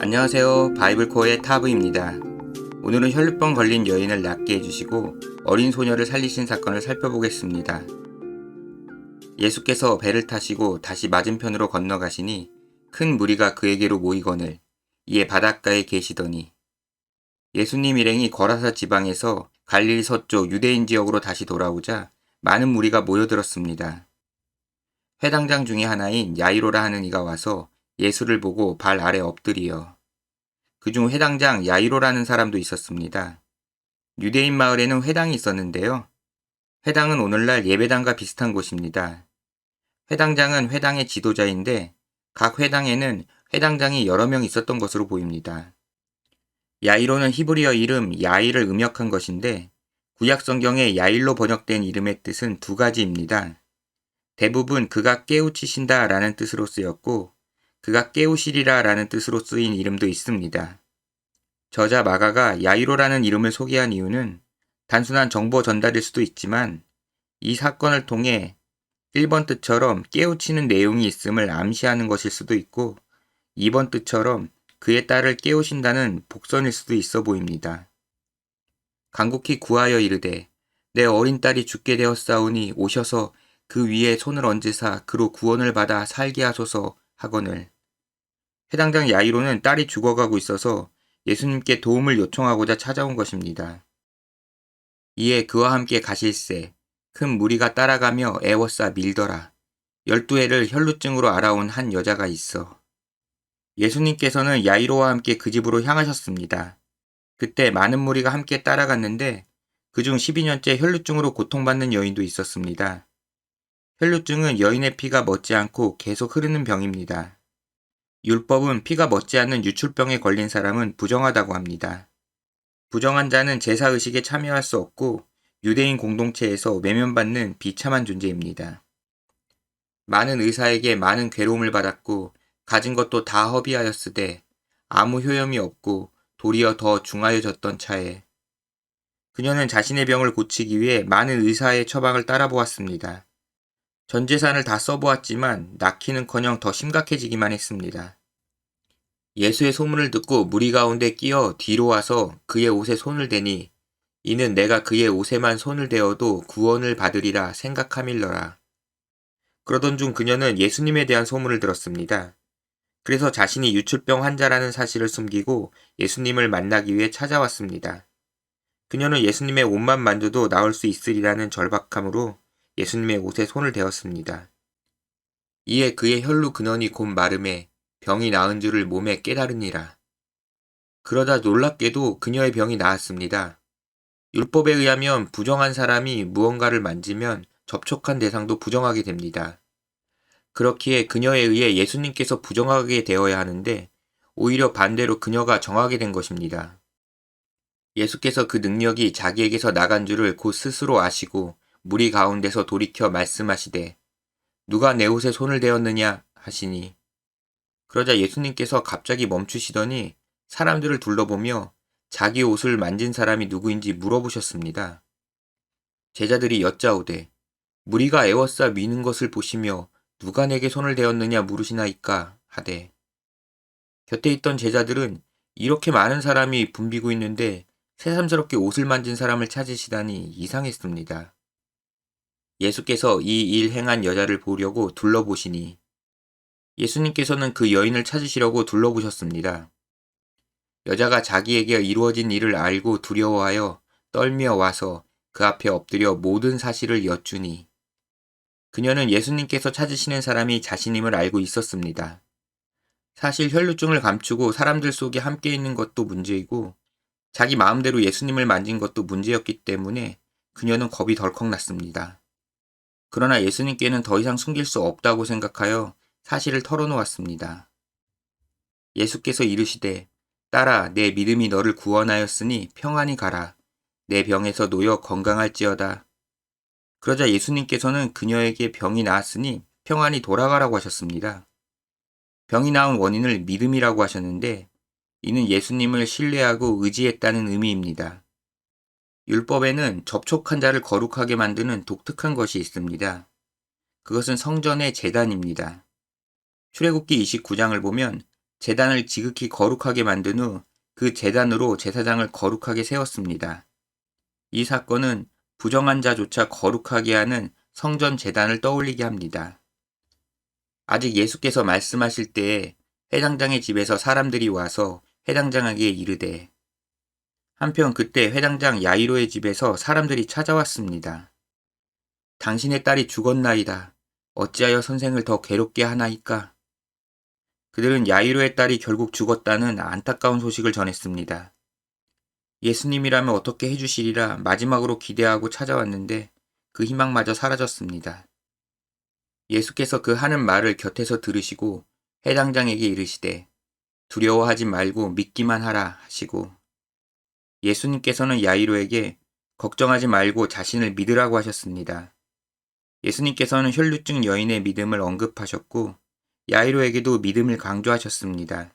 안녕하세요. 바이블코어의 타브입니다. 오늘은 혈루병 걸린 여인을 낫게 해주시고 어린 소녀를 살리신 사건을 살펴보겠습니다. 예수께서 배를 타시고 다시 맞은편으로 건너가시니 큰 무리가 그에게로 모이거늘 이에 바닷가에 계시더니 예수님 일행이 거라사 지방에서 갈릴리 서쪽 유대인 지역으로 다시 돌아오자 많은 무리가 모여들었습니다. 회당장 중에 하나인 야이로라 하는 이가 와서 예수를 보고 발 아래 엎드리어 그중 회당장 야이로라는 사람도 있었습니다. 유대인 마을에는 회당이 있었는데요. 회당은 오늘날 예배당과 비슷한 곳입니다. 회당장은 회당의 지도자인데 각 회당에는 회당장이 여러 명 있었던 것으로 보입니다. 야이로는 히브리어 이름 야일을 음역한 것인데 구약 성경에 야일로 번역된 이름의 뜻은 두 가지입니다. 대부분 그가 깨우치신다 라는 뜻으로 쓰였고 그가 깨우시리라 라는 뜻으로 쓰인 이름도 있습니다. 저자 마가가 야이로라는 이름을 소개한 이유는 단순한 정보 전달일 수도 있지만 이 사건을 통해 1번 뜻처럼 깨우치는 내용이 있음을 암시하는 것일 수도 있고 2번 뜻처럼 그의 딸을 깨우신다는 복선일 수도 있어 보입니다. 간곡히 구하여 이르되 내 어린 딸이 죽게 되었사오니 오셔서 그 위에 손을 얹으사 그로 구원을 받아 살게 하소서 하거늘 회당장 야이로는 딸이 죽어가고 있어서 예수님께 도움을 요청하고자 찾아온 것입니다. 이에 그와 함께 가실새 큰 무리가 따라가며 애워싸 밀더라. 12해를 혈루증으로 알아온 한 여자가 있어. 예수님께서는 야이로와 함께 그 집으로 향하셨습니다. 그때 많은 무리가 함께 따라갔는데 그중 12년째 혈루증으로 고통받는 여인도 있었습니다. 혈루증은 여인의 피가 멎지 않고 계속 흐르는 병입니다. 율법은 피가 멎지 않는 유출병에 걸린 사람은 부정하다고 합니다. 부정한 자는 제사의식에 참여할 수 없고 유대인 공동체에서 외면받는 비참한 존재입니다. 많은 의사에게 많은 괴로움을 받았고 가진 것도 다 허비하였으되 아무 효염이 없고 도리어 더 중하여졌던 차에 그녀는 자신의 병을 고치기 위해 많은 의사의 처방을 따라보았습니다. 전 재산을 다 써보았지만 낫기는커녕 더 심각해지기만 했습니다. 예수의 소문을 듣고 무리 가운데 끼어 뒤로 와서 그의 옷에 손을 대니 이는 내가 그의 옷에만 손을 대어도 구원을 받으리라 생각함일러라. 그러던 중 그녀는 예수님에 대한 소문을 들었습니다. 그래서 자신이 유출병 환자라는 사실을 숨기고 예수님을 만나기 위해 찾아왔습니다. 그녀는 예수님의 옷만 만져도 나을 수 있으리라는 절박함으로 예수님의 옷에 손을 대었습니다. 이에 그의 혈루 근원이 곧 마름에 병이 나은 줄을 몸에 깨달으니라. 그러자 놀랍게도 그녀의 병이 나았습니다. 율법에 의하면 부정한 사람이 무언가를 만지면 접촉한 대상도 부정하게 됩니다. 그렇기에 그녀에 의해 예수님께서 부정하게 되어야 하는데 오히려 반대로 그녀가 정하게 된 것입니다. 예수께서 그 능력이 자기에게서 나간 줄을 곧 스스로 아시고 무리 가운데서 돌이켜 말씀하시되 누가 내 옷에 손을 대었느냐 하시니 그러자 예수님께서 갑자기 멈추시더니 사람들을 둘러보며 자기 옷을 만진 사람이 누구인지 물어보셨습니다. 제자들이 여짜오되 무리가 애워싸 미는 것을 보시며 누가 내게 손을 대었느냐 물으시나이까 하되 곁에 있던 제자들은 이렇게 많은 사람이 붐비고 있는데 새삼스럽게 옷을 만진 사람을 찾으시다니 이상했습니다. 예수께서 이 일 행한 여자를 보려고 둘러보시니 예수님께서는 그 여인을 찾으시려고 둘러보셨습니다. 여자가 자기에게 이루어진 일을 알고 두려워하여 떨며 와서 그 앞에 엎드려 모든 사실을 여쭈니 그녀는 예수님께서 찾으시는 사람이 자신임을 알고 있었습니다. 사실 혈루증을 감추고 사람들 속에 함께 있는 것도 문제이고 자기 마음대로 예수님을 만진 것도 문제였기 때문에 그녀는 겁이 덜컥 났습니다. 그러나 예수님께는 더 이상 숨길 수 없다고 생각하여 사실을 털어놓았습니다. 예수께서 이르시되 딸아 내 믿음이 너를 구원하였으니 평안히 가라. 내 병에서 놓여 건강할지어다. 그러자 예수님께서는 그녀에게 병이 나았으니 평안히 돌아가라고 하셨습니다. 병이 나은 원인을 믿음이라고 하셨는데 이는 예수님을 신뢰하고 의지했다는 의미입니다. 율법에는 접촉한 자를 거룩하게 만드는 독특한 것이 있습니다. 그것은 성전의 제단입니다. 출애굽기 29장을 보면 제단을 지극히 거룩하게 만든 후 그 제단으로 제사장을 거룩하게 세웠습니다. 이 사건은 부정한 자조차 거룩하게 하는 성전 제단을 떠올리게 합니다. 아직 예수께서 말씀하실 때에 회당장의 집에서 사람들이 와서 회당장에게 이르되, 한편 그때 회당장 야이로의 집에서 사람들이 찾아왔습니다. 당신의 딸이 죽었나이다. 어찌하여 선생을 더 괴롭게 하나이까? 그들은 야이로의 딸이 결국 죽었다는 안타까운 소식을 전했습니다. 예수님이라면 어떻게 해주시리라 마지막으로 기대하고 찾아왔는데 그 희망마저 사라졌습니다. 예수께서 그 하는 말을 곁에서 들으시고 회당장에게 이르시되 두려워하지 말고 믿기만 하라 하시고, 예수님께서는 야이로에게 걱정하지 말고 자신을 믿으라고 하셨습니다. 예수님께서는 혈루증 여인의 믿음을 언급하셨고 야이로에게도 믿음을 강조하셨습니다.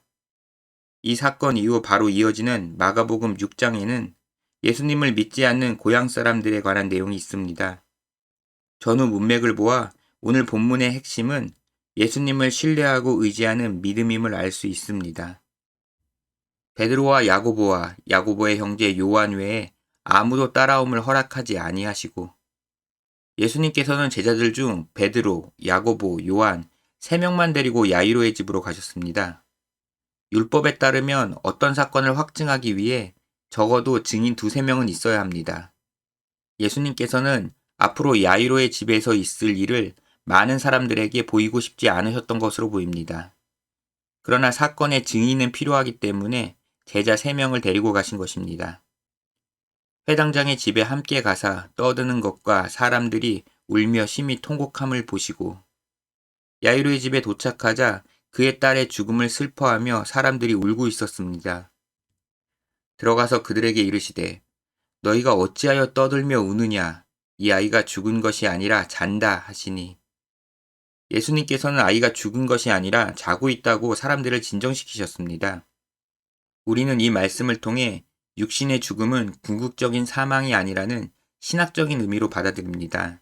이 사건 이후 바로 이어지는 마가복음 6장에는 예수님을 믿지 않는 고향 사람들에 관한 내용이 있습니다. 전후 문맥을 보아 오늘 본문의 핵심은 예수님을 신뢰하고 의지하는 믿음임을 알 수 있습니다. 베드로와 야고보의 형제 요한 외에 아무도 따라옴을 허락하지 아니하시고, 예수님께서는 제자들 중 베드로, 야고보, 요한 3명만 데리고 야이로의 집으로 가셨습니다. 율법에 따르면 어떤 사건을 확증하기 위해 적어도 증인 2-3명은 있어야 합니다. 예수님께서는 앞으로 야이로의 집에서 있을 일을 많은 사람들에게 보이고 싶지 않으셨던 것으로 보입니다. 그러나 사건의 증인은 필요하기 때문에 제자 3명을 데리고 가신 것입니다. 회당장의 집에 함께 가사 떠드는 것과 사람들이 울며 심히 통곡함을 보시고, 야이로의 집에 도착하자 그의 딸의 죽음을 슬퍼하며 사람들이 울고 있었습니다. 들어가서 그들에게 이르시되 너희가 어찌하여 떠들며 우느냐? 이 아이가 죽은 것이 아니라 잔다 하시니, 예수님께서는 아이가 죽은 것이 아니라 자고 있다고 사람들을 진정시키셨습니다. 우리는 이 말씀을 통해 육신의 죽음은 궁극적인 사망이 아니라는 신학적인 의미로 받아들입니다.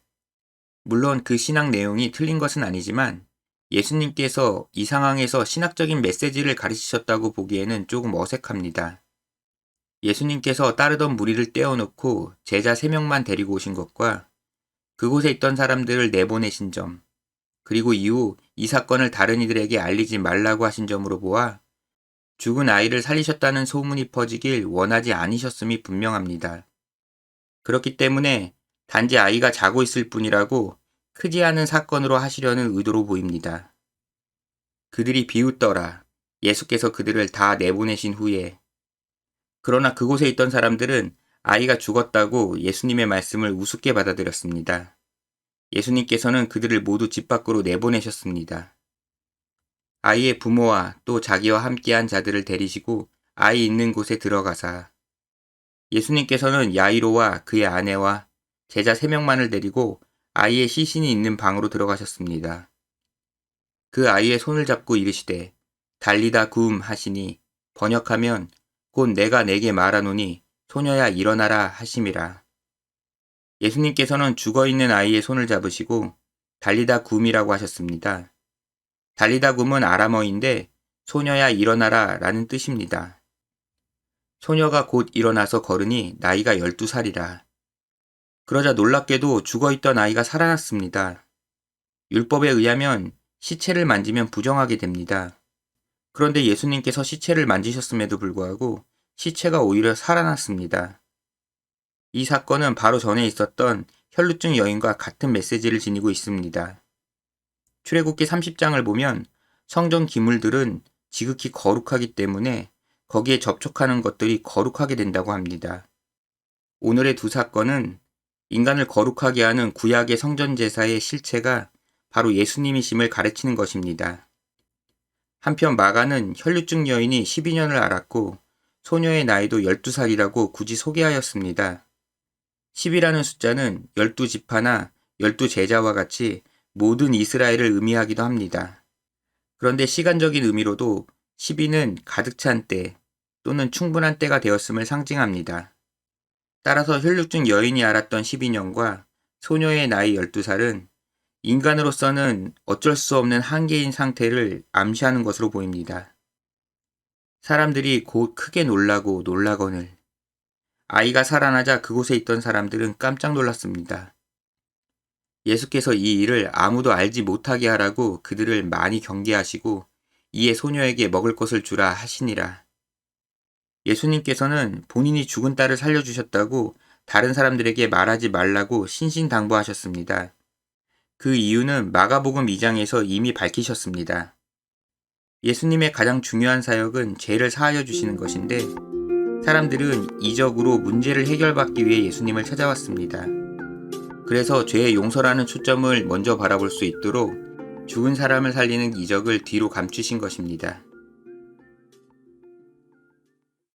물론 그 신학 내용이 틀린 것은 아니지만 예수님께서 이 상황에서 신학적인 메시지를 가르치셨다고 보기에는 조금 어색합니다. 예수님께서 따르던 무리를 떼어놓고 제자 3명만 데리고 오신 것과 그곳에 있던 사람들을 내보내신 점, 그리고 이후 이 사건을 다른 이들에게 알리지 말라고 하신 점으로 보아 죽은 아이를 살리셨다는 소문이 퍼지길 원하지 않으셨음이 분명합니다. 그렇기 때문에 단지 아이가 자고 있을 뿐이라고 크지 않은 사건으로 하시려는 의도로 보입니다. 그들이 비웃더라. 예수께서 그들을 다 내보내신 후에. 그러나 그곳에 있던 사람들은 아이가 죽었다고 예수님의 말씀을 우습게 받아들였습니다. 예수님께서는 그들을 모두 집 밖으로 내보내셨습니다. 아이의 부모와 또 자기와 함께한 자들을 데리시고 아이 있는 곳에 들어가사, 예수님께서는 야이로와 그의 아내와 제자 3명만을 데리고 아이의 시신이 있는 방으로 들어가셨습니다. 그 아이의 손을 잡고 이르시되 달리다 굼 하시니, 번역하면 곧 내가 내게 말하노니 소녀야 일어나라 하심이라. 예수님께서는 죽어있는 아이의 손을 잡으시고 달리다 굼이라고 하셨습니다. 달리다 굼은 아람어인데 소녀야 일어나라 라는 뜻입니다. 소녀가 곧 일어나서 걸으니 나이가 12살이라. 그러자 놀랍게도 죽어있던 아이가 살아났습니다. 율법에 의하면 시체를 만지면 부정하게 됩니다. 그런데 예수님께서 시체를 만지셨음에도 불구하고 시체가 오히려 살아났습니다. 이 사건은 바로 전에 있었던 혈루증 여인과 같은 메시지를 지니고 있습니다. 출애굽기 30장을 보면 성전 기물들은 지극히 거룩하기 때문에 거기에 접촉하는 것들이 거룩하게 된다고 합니다. 오늘의 두 사건은 인간을 거룩하게 하는 구약의 성전 제사의 실체가 바로 예수님이심을 가르치는 것입니다. 한편 마가는 혈루증 여인이 12년을 앓았고 소녀의 나이도 12살이라고 굳이 소개하였습니다. 10이라는 숫자는 12지파나 12제자와 같이 모든 이스라엘을 의미하기도 합니다. 그런데 시간적인 의미로도 12는 가득 찬 때 또는 충분한 때가 되었음을 상징합니다. 따라서 혈루증 여인이 앓았던 12년과 소녀의 나이 12살은 인간으로서는 어쩔 수 없는 한계인 상태를 암시하는 것으로 보입니다. 사람들이 곧 크게 놀라고 놀라거늘. 아이가 살아나자 그곳에 있던 사람들은 깜짝 놀랐습니다. 예수께서 이 일을 아무도 알지 못하게 하라고 그들을 많이 경계하시고 이에 소녀에게 먹을 것을 주라 하시니라. 예수님께서는 본인이 죽은 딸을 살려주셨다고 다른 사람들에게 말하지 말라고 신신당부하셨습니다. 그 이유는 마가복음 2장에서 이미 밝히셨습니다. 예수님의 가장 중요한 사역은 죄를 사하여 주시는 것인데 사람들은 이적으로 문제를 해결받기 위해 예수님을 찾아왔습니다. 그래서 죄의 용서라는 초점을 먼저 바라볼 수 있도록 죽은 사람을 살리는 이적을 뒤로 감추신 것입니다.